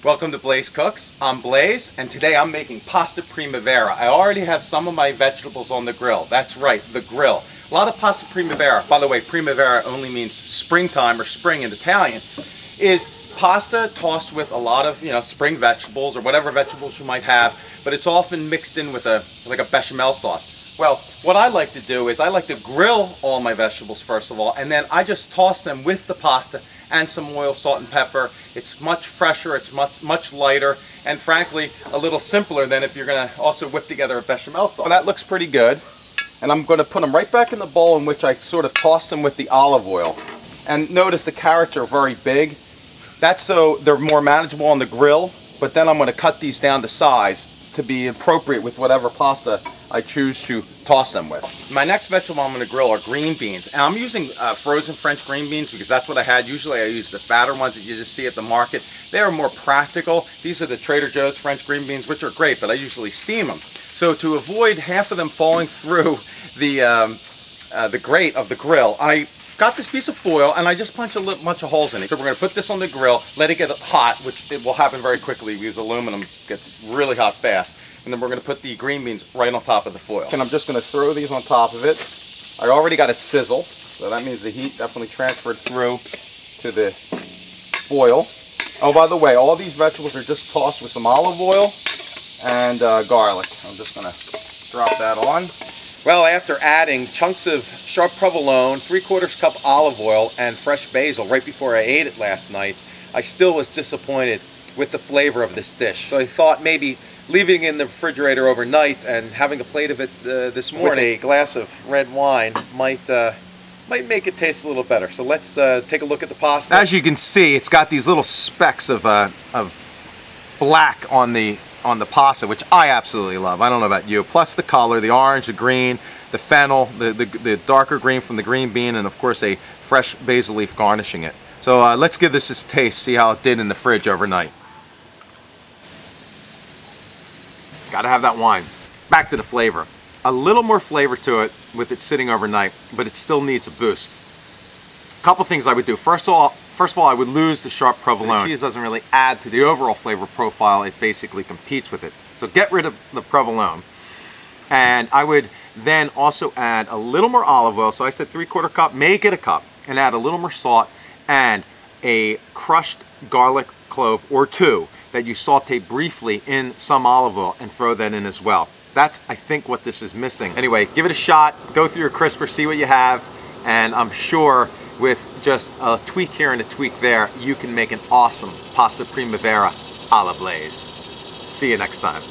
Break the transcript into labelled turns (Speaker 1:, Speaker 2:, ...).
Speaker 1: Welcome to Blaise Cooks. I'm Blaise, and today I'm making pasta primavera. I already have some of my vegetables on the grill. That's right, the grill. A lot of pasta primavera, by the way, primavera only means springtime or spring in Italian, is pasta tossed with a lot of, spring vegetables or whatever vegetables you might have, but it's often mixed in with like a bechamel sauce. Well, what I like to do is I like to grill all my vegetables first of all, and then I just toss them with the pasta and some oil, salt, and pepper. It's much fresher, it's much lighter, and frankly, a little simpler than if you're going to also whip together a bechamel sauce. So that looks pretty good. And I'm going to put them right back in the bowl in which I sort of tossed them with the olive oil. And notice the carrots are very big. That's so they're more manageable on the grill, but then I'm going to cut these down to size to be appropriate with whatever pasta I choose to toss them with. My next vegetable I'm going to grill are green beans. And I'm using frozen French green beans because that's what I had. Usually I use the fatter ones that you just see at the market. They are more practical. These are the Trader Joe's French green beans, which are great, but I usually steam them. So to avoid half of them falling through the grate of the grill, I got this piece of foil and I just punched a bunch of holes in it. So we're going to put this on the grill, let it get hot, which it will happen very quickly because aluminum gets really hot fast. And then we're going to put the green beans right on top of the foil. And I'm just going to throw these on top of it. I already got a sizzle, so that means the heat definitely transferred through to the foil. Oh, by the way, all these vegetables are just tossed with some olive oil and garlic. I'm just going to drop that on. Well, after adding chunks of sharp provolone, 3/4 cup olive oil, and fresh basil right before I ate it last night, I still was disappointed with the flavor of this dish. So I thought maybe leaving it in the refrigerator overnight and having a plate of it this morning with a glass of red wine might make it taste a little better. So let's take a look at the pasta. As you can see, it's got these little specks of black on the pasta, which I absolutely love. I don't know about you. Plus the color, the orange, the green, the fennel, the darker green from the green bean, and of course a fresh basil leaf garnishing it. So let's give this a taste, see how it did in the fridge overnight. Gotta have that wine. Back to the flavor. A little more flavor to it with it sitting overnight, but it still needs a boost. A couple things I would do. First of all, I would lose the sharp provolone. The cheese doesn't really add to the overall flavor profile. It basically competes with it. So get rid of the provolone. And I would then also add a little more olive oil. So I said 3/4 cup, make it a cup, and add a little more salt and a crushed garlic clove or two that you saute briefly in some olive oil and throw that in as well. That's, I think, what this is missing. Anyway, give it a shot, go through your crisper, see what you have, and I'm sure with just a tweak here and a tweak there, you can make an awesome pasta primavera a la Blaise. See you next time.